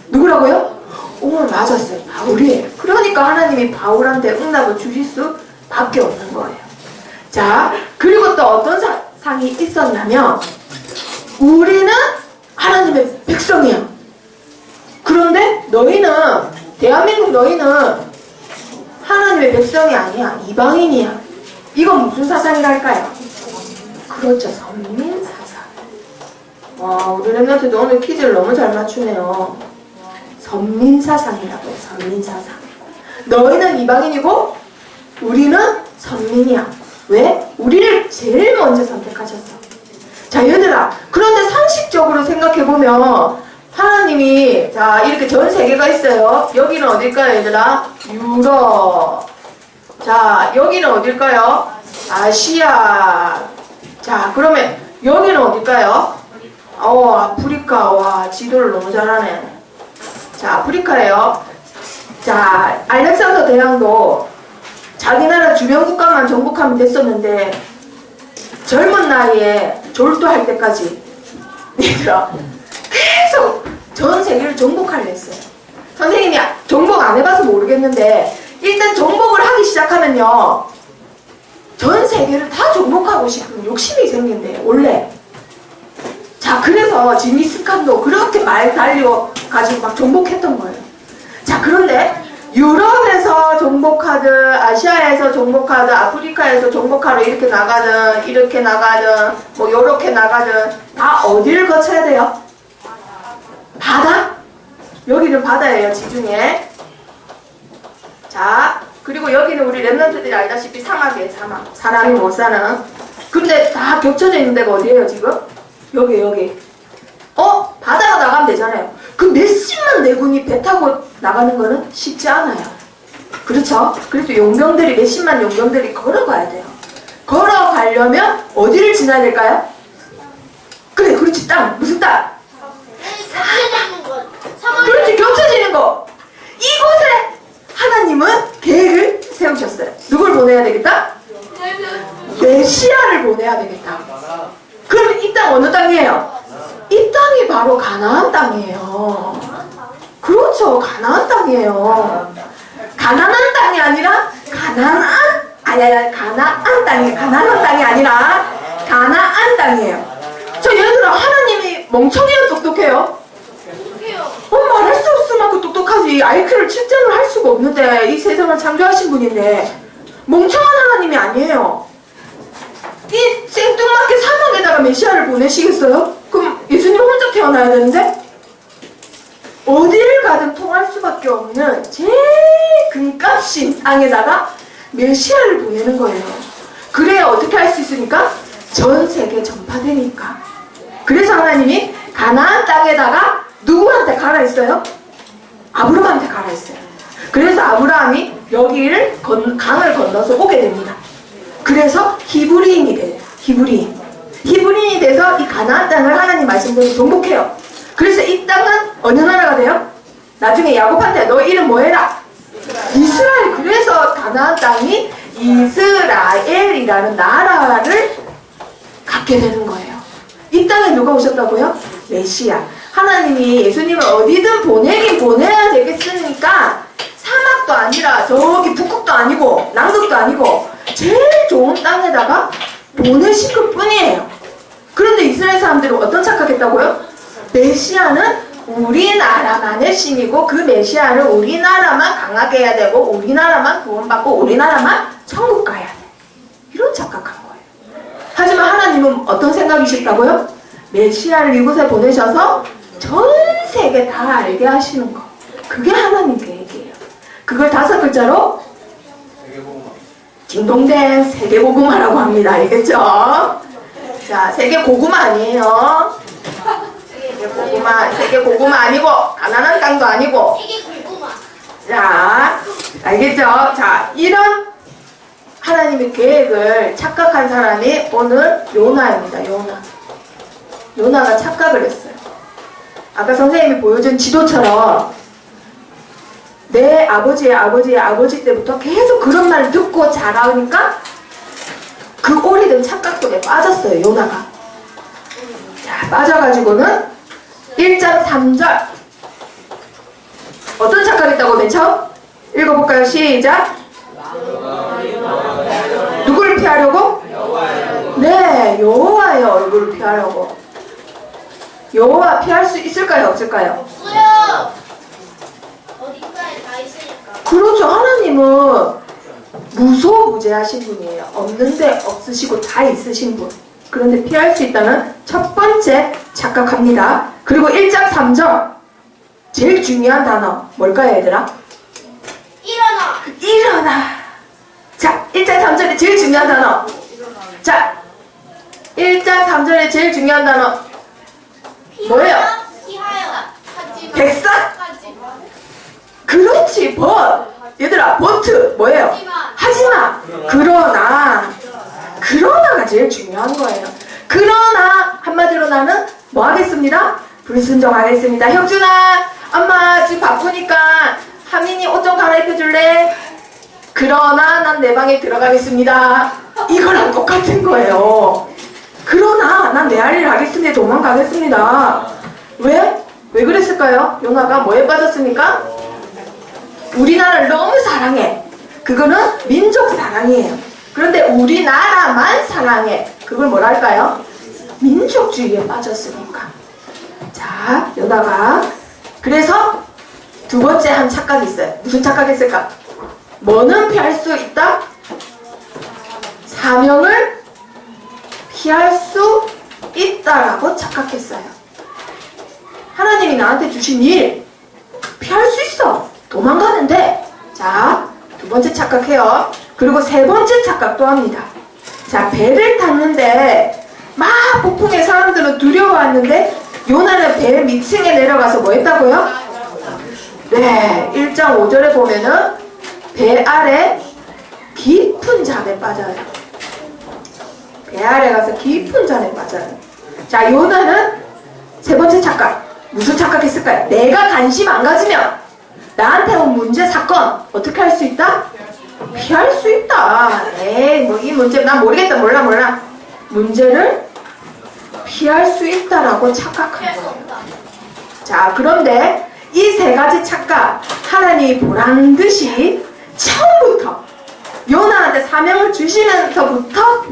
누구라고요? 오늘 맞았어요. 바울이에요. 그러니까 하나님이 바울한테 응답을 주실 수밖에 없는 거예요. 자, 그리고 또 어떤 상이 있었냐면 우리는 하나님의 백성이야. 그런데 너희는, 대한민국 너희는 하나님의 백성이 아니야. 이방인이야. 이건 무슨 사상이랄까요? 그렇죠. 선민사상. 와, 우리 랩런트도 오늘 퀴즈를 너무 잘 맞추네요. 선민사상이라고 해요. 선민사상. 너희는 이방인이고 우리는 선민이야. 왜? 우리를 제일 먼저 선택하셨어. 자, 얘들아, 그런데 상식적으로 생각해보면 하나님이, 자, 이렇게 전 세계가 있어요. 여기는 어딜까요, 얘들아? 유럽. 자, 여기는 어딜까요? 아시아. 자, 그러면 여기는 어딜까요? 아프리카. 와, 지도를 너무 잘하네. 자, 아프리카예요. 자, 알렉산더 대왕도 자기 나라 주변 국가만 정복하면 됐었는데 젊은 나이에 졸도할 때까지 얘들아 계속 전 세계를 정복하려 했어요. 선생님이 정복 안 해봐서 모르겠는데 일단 정복을 하기 시작하면요 전 세계를 다 정복하고 싶은 욕심이 생긴대요, 원래. 자, 그래서 징기스칸도 그렇게 말 달려가지고 막 정복했던 거예요. 자, 그런데 유럽에서 정복하든 아시아에서 정복하든 아프리카에서 정복하러 이렇게 나가든 뭐 요렇게 나가든 다 어디를 거쳐야 돼요? 바다? 여기는 바다예요, 지중해. 자, 그리고 여기는 우리 랩런트들이 알다시피 사막이에요, 사막. 사람이 못 사는. 근데 다 겹쳐져 있는 데가 어디예요, 지금? 여기. 바다가 나가면 되잖아요. 그 몇십만 내군이 배 타고 나가는 거는 쉽지 않아요. 그렇죠? 그래서 용병들이, 몇십만 용병들이 걸어가야 돼요. 걸어가려면 어디를 지나야 될까요? 그래, 그렇지, 땅. 무슨 땅? 그렇지, 겹쳐지는 거. 이곳에 하나님은 계획을 세우셨어요. 누굴 보내야 되겠다? 메시아를 보내야 되겠다. 그럼 이 땅 어느 땅이에요? 이 땅이 바로 가나안 땅이에요. 그렇죠, 가나안 땅이에요. 가나안 땅이 아니라 가나안 땅이 아니라 가나안 땅이에요. 저 얘들아, 하나님이 멍청이요, 똑똑해요? 말할 수 없을 만큼 똑똑하지. IQ를 측정을 할 수가 없는데 이 세상을 창조하신 분인데 멍청한 하나님이 아니에요. 이 생뚱맞게 사막에다가 메시아를 보내시겠어요? 그럼 예수님 혼자 태어나야 되는데 어디를 가든 통할 수밖에 없는 제일 금값인 땅에다가 메시아를 보내는 거예요. 그래야 어떻게 할 수 있습니까? 전 세계 전파되니까. 그래서 하나님이 가나안 땅에다가 누구한테 가라 했어요? 아브라함한테 가라 했어요. 그래서 아브라함이 여기를 강을 건너서 오게 됩니다. 그래서 히브리인이 돼요. 히브리인이 돼서 이 가나안 땅을 하나님 말씀대로 정복해요. 그래서 이 땅은 어느 나라가 돼요? 나중에 야곱한테 너 이름 뭐 해라? 이스라엘. 그래서 가나안 땅이 이스라엘이라는 나라를 갖게 되는 거예요. 이 땅에 누가 오셨다고요? 메시아. 하나님이 예수님을 어디든 보내긴 보내야 되겠으니까 사막도 아니라 저기 북극도 아니고 남극도 아니고 제일 좋은 땅에다가 보내신 것 뿐이에요. 그런데 이스라엘 사람들은 어떤 착각했다고요? 메시아는 우리나라만의 신이고 그 메시아를 우리나라만 강하게 해야 되고 우리나라만 구원받고 우리나라만 천국 가야 돼. 이런 착각한 거예요. 하지만 하나님은 어떤 생각이실까고요? 메시아를 이곳에 보내셔서 전 세계 다 알게 하시는 거. 그게 하나님 계획이에요. 그걸 5글자로 딩동댕 세계고구마라고 합니다. 알겠죠? 자, 세계고구마 아니에요. 세계고구마 아니고 가난한 땅도 아니고. 세계고구마. 자, 알겠죠? 자, 이런 하나님의 계획을 착각한 사람이 오늘 요나입니다. 요나가 착각을 했어요. 아까 선생님이 보여준 지도처럼 내 아버지의 아버지 때부터 계속 그런 말을 듣고 자라니까 그 오래된 착각 속에 빠졌어요. 요나가. 자, 빠져가지고는 1장 3절 어떤 착각했다고 맨 처음? 읽어볼까요? 시작. 누구를 피하려고? 네, 여호와의 얼굴을 피하려고. 여호와 피할 수 있을까요? 없을까요? 없어요. 어딘가에 다 있으니까. 그렇죠. 하나님은 무소부재하신 분이에요. 없는데 없으시고 다 있으신 분. 그런데 피할 수 있다는 첫 번째 착각합니다. 그리고 1장 3절 제일 중요한 단어 뭘까요, 얘들아? 일어나. 자, 1장 3절에 제일 중요한 단어. 자, 1장 3절에 제일 중요한 단어 뭐예요? 피하여. 하지마. 백사? 하지마. 그렇지. 얘들아, 버트 뭐예요? 하지마. 그러나가 제일 중요한 거예요. 그러나 한마디로 나는 뭐 하겠습니다? 불순종하겠습니다. 형준아, 엄마 지금 바쁘니까 하민이 옷 좀 갈아입혀 줄래? 그러나 난 내 방에 들어가겠습니다. 이거랑 똑같은 거예요. 그러나 난 내 할 일 하겠습니다. 도망가겠습니다. 왜? 왜 그랬을까요? 요나가 뭐에 빠졌습니까? 우리나라를 너무 사랑해. 그거는 민족 사랑이에요. 그런데 우리나라만 사랑해. 그걸 뭐라 할까요? 민족주의에 빠졌으니까. 자, 요나가 그래서 두 번째 한 착각이 있어요. 무슨 착각했을까? 뭐는 피할 수 있다? 사명을 피할 수 있다라고 착각했어요. 하나님이 나한테 주신 일 피할 수 있어. 도망가는데. 자, 두 번째 착각해요. 그리고 세 번째 착각도 합니다. 자, 배를 탔는데 막 폭풍에 사람들은 두려워했는데 요나는 배 밑층에 내려가서 뭐 했다고요? 네, 1장 5절에 보면은 배 아래 깊은 잠에 빠져요. 배 아래 가서 깊은 잠에 빠져요. 자, 요나는 세 번째 착각. 무슨 착각했을까요? 내가 관심 안 가지면 나한테 온 문제, 사건 어떻게 할 수 있다? 피할 수 있다. 에이, 뭐 이 문제 난 모르겠다. 몰라. 문제를 피할 수 있다라고 착각한 거예요. 자, 그런데 이 세 가지 착각 하나님이 보란 듯이 처음부터 요나한테 사명을 주시면서부터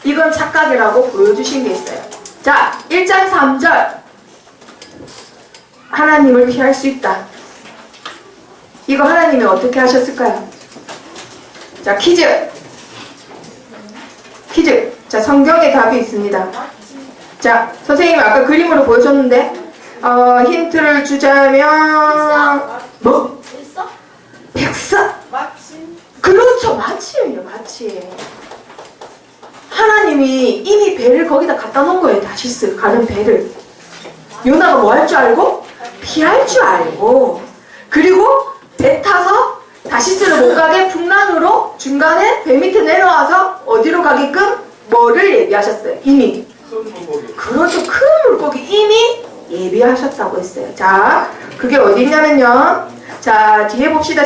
이건 착각이라고 보여주신 게 있어요. 자, 1장 3절 하나님을 피할 수 있다. 이거 하나님이 어떻게 하셨을까요? 자, 퀴즈. 자, 성경에 답이 있습니다. 자, 선생님이 아까 그림으로 보여줬는데 힌트를 주자면 뭐? 백사? 그렇죠. 마치예요. 마치. 하나님이 이미 배를 거기다 갖다 놓은 거예요. 다시스 가는 배를. 요나가 뭐 할 줄 알고? 피할 줄 알고. 그리고 배 타서 다시스를 못 가게 풍랑으로 중간에 배 밑에 내려와서 어디로 가게끔 뭐를 예비하셨어요? 이미. 그렇죠. 큰 물고기 이미 예비하셨다고 했어요. 자, 그게 어디 있냐면요. 자, 뒤에 봅시다.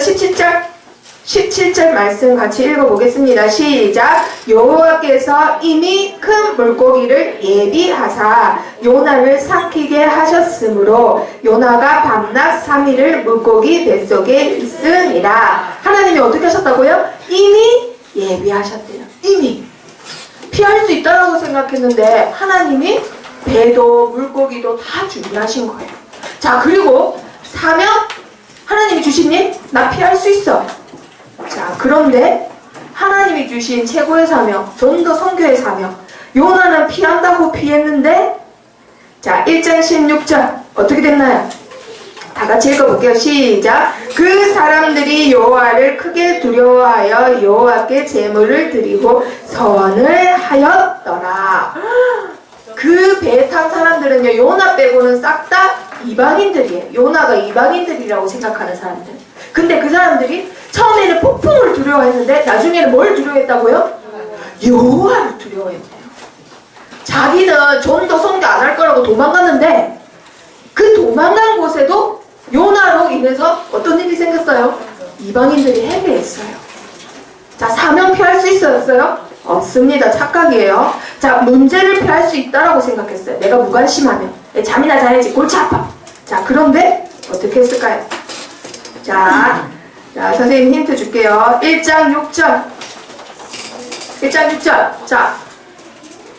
17절 말씀 같이 읽어보겠습니다. 시작. 여호와께서 이미 큰 물고기를 예비하사 요나를 삼키게 하셨으므로 요나가 밤낮 3일을 물고기 뱃속에 있으니라. 하나님이 어떻게 하셨다고요? 이미 예비하셨대요. 이미. 피할 수 있다라고 생각했는데 하나님이 배도 물고기도 다 준비하신 거예요. 자, 그리고 사명 하나님이 주신 일, 나 피할 수 있어. 자, 그런데 하나님이 주신 최고의 사명, 전도 선교의 사명, 요나는 피한다고 피했는데, 자, 1장 16절 어떻게 됐나요? 다 같이 읽어볼게요. 시작. 그 사람들이 여호와를 크게 두려워하여 여호와께 제물을 드리고 서원을 하였더라. 그 배에 탄 사람들은요, 요나 빼고는 싹 다 이방인들이에요. 요나가 이방인들이라고 생각하는 사람들. 근데 그 사람들이 처음에는 폭풍을 두려워했는데 나중에는 뭘 두려워했다고요? 여호와를 두려워했대요. 자기는 전도 선교 안 할 거라고 도망갔는데 그 도망간 곳에도 요나로 인해서 어떤 일이 생겼어요? 이방인들이 해배했어요. 자, 사명 피할 수 있었어요? 없습니다. 착각이에요. 자, 문제를 피할 수 있다라고 생각했어요. 내가 무관심하면 잠이나 자야지 골치 아파. 자, 그런데 어떻게 했을까요? 자, 선생님 힌트 줄게요. 1장 6절. 1장 6절. 자,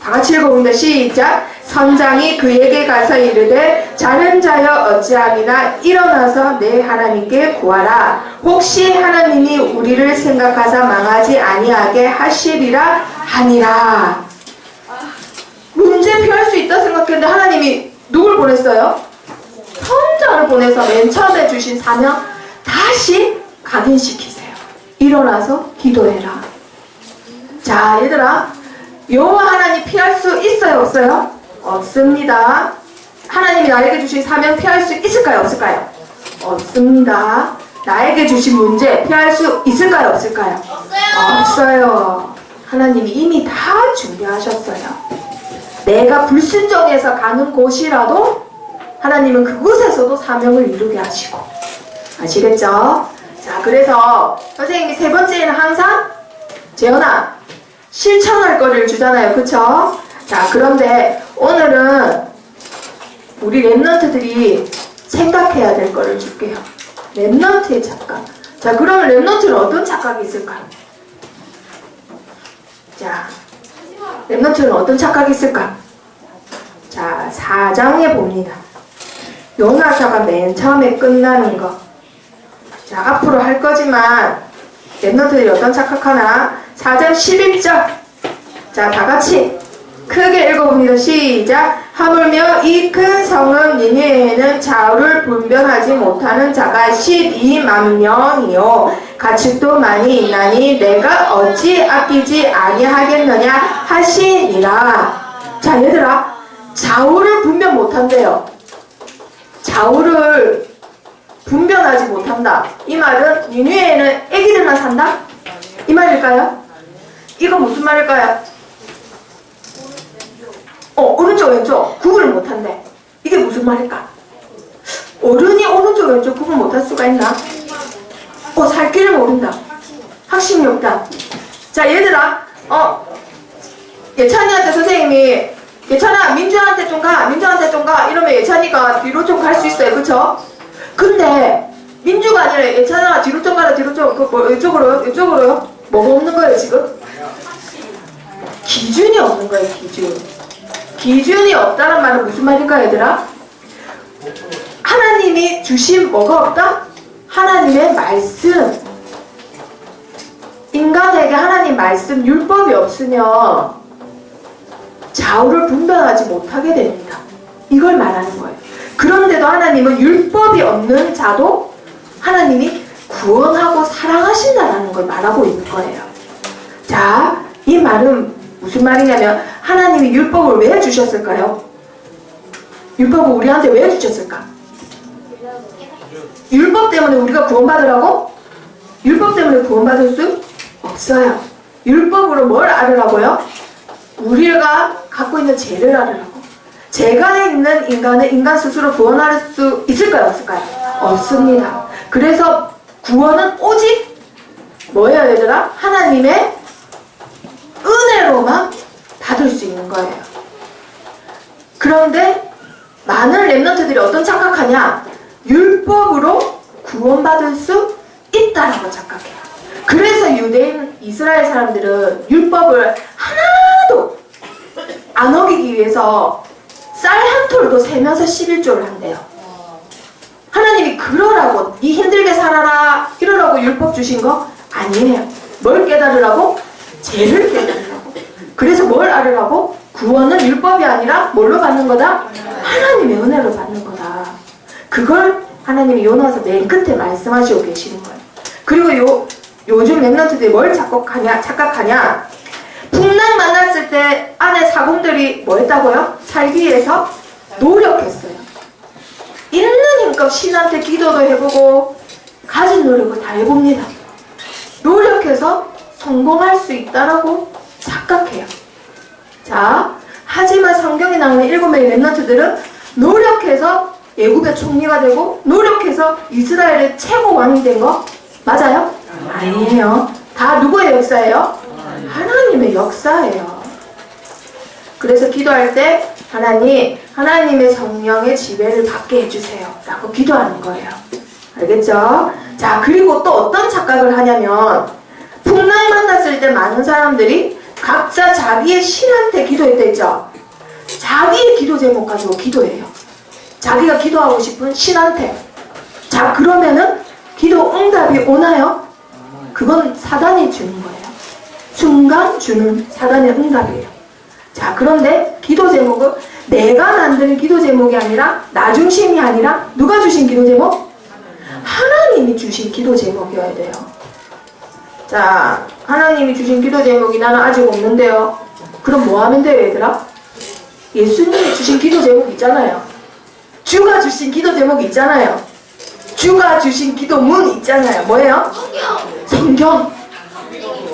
다 같이 읽어봅니다. 시작. 선장이 그에게 가서 이르되 자는 자여 어찌함이나 일어나서 내 하나님께 구하라. 혹시 하나님이 우리를 생각하사 망하지 아니하게 하시리라 하니라. 문제 피할 수 있다 생각했는데 하나님이 누굴 보냈어요? 선장을 보내서 맨 처음에 주신 사명 다시 각인시키세요. 일어나서 기도해라. 자, 얘들아, 여호와 하나님 피할 수 있어요, 없어요? 없습니다. 하나님이 나에게 주신 사명 피할 수 있을까요, 없을까요? 없습니다. 나에게 주신 문제 피할 수 있을까요, 없을까요? 없어요. 없어요. 하나님이 이미 다 준비하셨어요. 내가 불순종해서 가는 곳이라도 하나님은 그곳에서도 사명을 이루게 하시고. 아시겠죠? 자, 그래서 선생님이 세 번째는 항상 재현아 실천할 거를 주잖아요. 그쵸? 자, 그런데 오늘은 우리 랩런트들이 생각해야 될 거를 줄게요. 랩런트의 착각. 자, 그러면 랩런트는 어떤 착각이 있을까요? 자, 랩런트는 어떤 착각이 있을까? 자, 4장에 봅니다. 요나사가 맨 처음에 끝나는 거. 자, 앞으로 할 거지만 랩런트들이 어떤 착각하나? 4장 11절. 자, 다 같이 크게 읽어봅니다. 시작. 하물며 이 큰 성읍 니느웨에는 좌우를 분별하지 못하는 자가 12만 명이요 가축도 많이 있나니 내가 어찌 아끼지 아니하겠느냐 하시니라. 자, 얘들아, 좌우를 분별 못한대요. 좌우를 분별하지 못한다. 이 말은 니느웨에는 애기들만 산다? 이 말일까요? 이거 무슨 말일까요? 오른쪽 왼쪽 구분을 못한대. 이게 무슨 말일까? 어른이 오른쪽 왼쪽 구분 못할 수가 있나? 살 길을 모른다. 확신이 없다. 자, 얘들아, 예찬이한테 선생님이 예찬아 민주한테 좀 가, 민주한테 좀 가 이러면 예찬이가 뒤로 좀 갈 수 있어요. 그쵸? 근데 민주가 아니라 예찬아 뒤로 좀 가라, 뒤로 좀 이쪽으로요? 이쪽으로요? 뭐가 없는 거예요 지금? 기준이 없는 거예요. 기준이 없다는 말은 무슨 말일까, 얘들아? 하나님이 주신 뭐가 없다? 하나님의 말씀. 인간에게 하나님 말씀, 율법이 없으면 좌우를 분별하지 못하게 됩니다. 이걸 말하는 거예요. 그런데도 하나님은 율법이 없는 자도 하나님이 구원하고 사랑하신다는 걸 말하고 있는 거예요. 자, 이 말은 무슨 말이냐면 하나님이 율법을 왜 주셨을까요? 율법을 우리한테 왜 주셨을까? 율법 때문에 우리가 구원받으라고? 율법 때문에 구원받을 수 없어요. 율법으로 뭘 알으라고요? 우리가 갖고 있는 죄를 알으라고. 죄가 있는 인간은 인간 스스로 구원할 수 있을까요? 없을까요? 없습니다. 그래서 구원은 오직 뭐예요, 얘들아? 하나님의 은혜로만 받을 수 있는 거예요. 그런데 많은 렘넌트들이 어떤 착각하냐? 율법으로 구원받을 수 있다라고 착각해요. 그래서 유대인 이스라엘 사람들은 율법을 하나도 안 어기기 위해서 쌀 한 톨도 세면서 11조를 한대요. 하나님이 그러라고, 이 힘들게 살아라 이러라고 율법 주신 거 아니에요. 뭘 깨달으라고? 죄를 깨달으라고. 그래서 뭘 알으라고? 구원은 율법이 아니라 뭘로 받는 거다? 하나님의 은혜로 받는 거다. 그걸 하나님이 요나서 맨 끝에 말씀하시고 계시는 거예요. 그리고 요즘 렘넌트들이 뭘 착각하냐? 풍랑 만났을 때 안에 사공들이 뭐 했다고요? 살기 위해서 노력했어요. 있는 힘껏 신한테 기도도 해보고 가진 노력을 다 해봅니다. 노력해서 성공할 수 있다라고 착각해요. 자, 하지만 성경에 나오는 7명의 렘넌트들은 노력해서 애굽의 총리가 되고 노력해서 이스라엘의 최고 왕이 된 거 맞아요? 아니에요. 다 누구의 역사예요? 하나님의 역사예요. 그래서 기도할 때 하나님의 성령의 지배를 받게 해주세요 라고 기도하는 거예요. 알겠죠? 자, 그리고 또 어떤 착각을 하냐면 풍랑 만났을 때 많은 사람들이 각자 자기의 신한테 기도했댔죠. 자기의 기도 제목 가지고 기도해요. 자기가 기도하고 싶은 신한테. 자, 그러면은 기도 응답이 오나요? 그건 사단이 주는 거예요. 순간 주는 사단의 응답이에요. 자, 그런데 기도 제목은 내가 만드는 기도 제목이 아니라 나 중심이 아니라 누가 주신 기도 제목? 하나님이 주신 기도 제목이어야 돼요. 자, 하나님이 주신 기도 제목이 나는 아직 없는데요. 그럼 뭐 하면 돼요, 얘들아? 예수님이 주신 기도 제목 있잖아요. 주가 주신 기도 제목 있잖아요. 주가 주신 기도문 있잖아요. 뭐예요? 성경.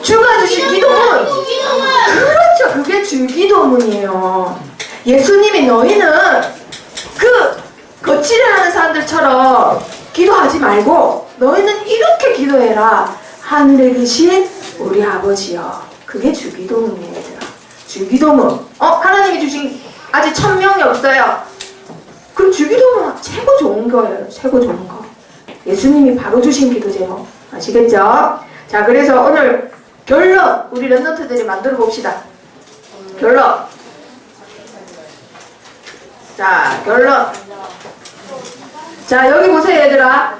주가 주신 기도문. 그렇죠. 그게 주기도문이에요. 예수님이 너희는 거칠어 하는 사람들처럼 기도하지 말고 너희는 이렇게 기도해라. 하늘에 계신 우리 아버지여. 그게 주기도문이에요, 얘들아. 주기도문. 하나님이 주신 아직 1000명이 없어요. 그럼 주기도문 최고 좋은 거예요. 최고 좋은 거. 예수님이 바로 주신 기도 제목. 아시겠죠? 자, 그래서 오늘 결론 우리 렘넌트들이 만들어 봅시다. 결론. 자, 결론. 자, 여기 보세요, 얘들아.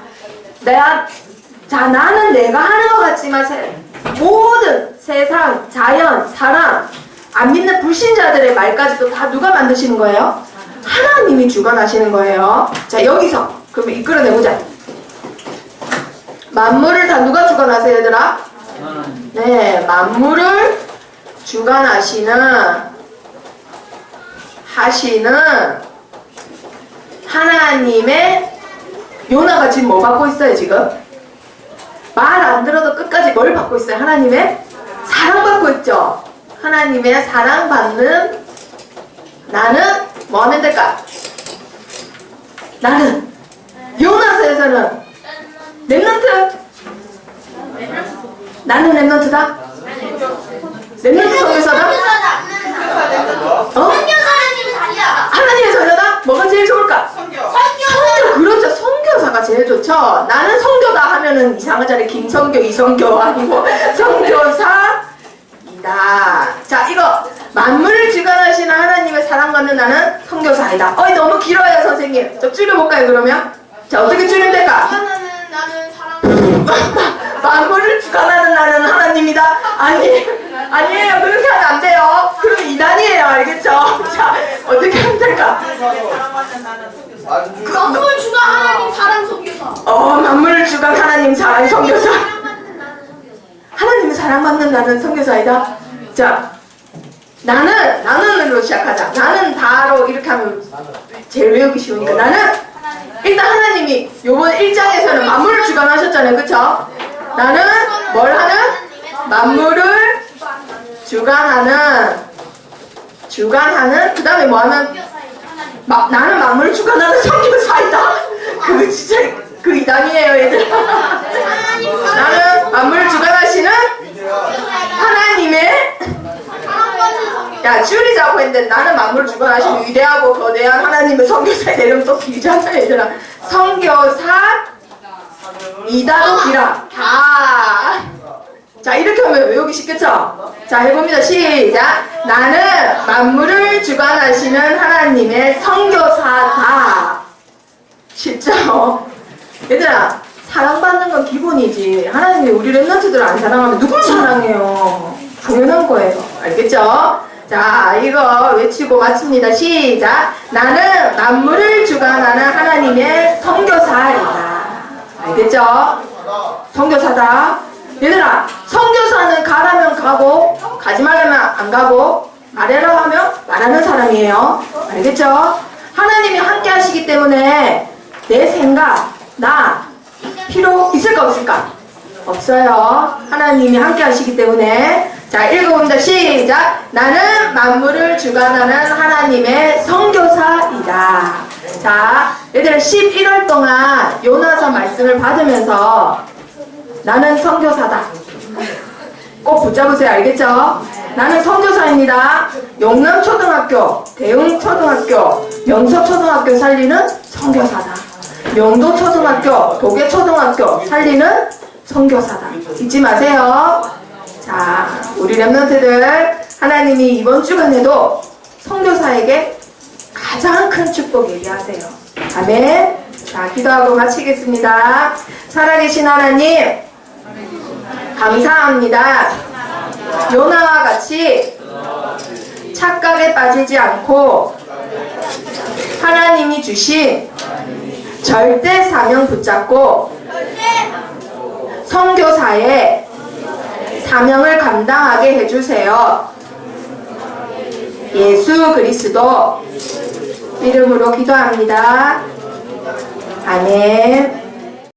나는 내가 하는 것 같지만 모든 세상, 자연, 사람, 안 믿는 불신자들의 말까지도 다 누가 만드시는 거예요? 하나님이 주관하시는 거예요. 자, 여기서 그러면 이끌어내보자. 만물을 다 누가 주관하세요, 얘들아? 네, 만물을 주관하시는 하나님의 요나가 지금 뭐 받고 있어요, 지금? 말 안 들어도 끝까지 뭘 받고 있어요? 하나님의 사랑받고 있죠? 하나님의 사랑받는 나는 뭐 하면 될까? 나는 요나서에서는 렘넌트? 나는 렘넌트다? 렘넌트 성교사다? 하나님의 자리야. 하나님의 자녀다? 뭐가 제일 좋을까? 선교. 그렇죠. 선교사가 제일 좋죠. 나는 선교다 하면은 이상한 자리 김선교, 이선교 아니고 선교사이다. 자, 이거 만물을 주관하시는 하나님의 사랑받는 나는 선교사이다. 너무 길어요, 선생님. 좀 줄여볼까요, 그러면? 자, 어떻게 줄이면 될까? 나는 사랑. 만물을 주관하는 나는 하나님이다. 아니에요. 그렇게 하면 안 돼요. 그럼 이단이에요. 알겠죠? 자, 어떻게 하면 될까? 만물 주가 하나님 사랑 선교사. 만물을 주관 하나님 사랑 선교사. 하나님의 사랑받는 나는 선교사이다. 자, 나는으로 시작하자. 나는 다로 이렇게 하면 제일 외우기 쉬우니까 나는 일단 하나님이 요번 1장에서는 만물을 주관하셨잖아요. 그쵸? 나는 뭘 하는? 만물을 주관하는 그 다음에 뭐 하는? 나는 만물을 주관하는 선교사이다. 그거 진짜 그 이단이에요 얘들아. 나는 만물을 주관하시는 하나님의 야 줄이자고 했는데 나는 만물을 주관하시는 위대하고 거대한 하나님의 선교사의 이름 또 길잖아 얘들아. 선교사 이다도 길어 다. 자 이렇게 하면 외우기 쉽겠죠? 자 해봅니다. 시작. 나는 만물을 주관하시는 하나님의 선교사다. 쉽죠? 얘들아 사랑받는 건 기본이지. 하나님이 우리 랩런트들을 안 사랑하면 누굴 사랑해요? 당연한 거예요. 알겠죠? 자 이거 외치고 마칩니다. 시작. 나는 만물을 주관하는 하나님의 선교사이다. 알겠죠? 선교사다. 얘들아 선교사는 가라면 가고 가지 말라면 안 가고 말해라 하면 말하는 사람이에요. 알겠죠? 하나님이 함께 하시기 때문에 내 생각, 나 필요 있을까 없을까? 없어요. 하나님이 함께 하시기 때문에. 자 읽어봅니다. 시작. 나는 만물을 주관하는 하나님의 선교사이다. 자 얘들아 11월 동안 요나서 말씀을 받으면서 나는 선교사다. 꼭 붙잡으세요. 알겠죠? 나는 선교사입니다. 영남초등학교, 대흥초등학교, 명석초등학교 살리는 선교사다. 명도초등학교, 도계초등학교 살리는 선교사다. 잊지 마세요. 자, 우리 랩런트들 하나님이 이번 주간에도 선교사에게 가장 큰 축복 얘기하세요. 아멘. 자, 기도하고 마치겠습니다. 살아계신 하나님 감사합니다. 요나와 같이 착각에 빠지지 않고 하나님이 주신 절대 사명 붙잡고 선교사의 사명을 감당하게 해주세요. 예수 그리스도 이름으로 기도합니다. 아멘.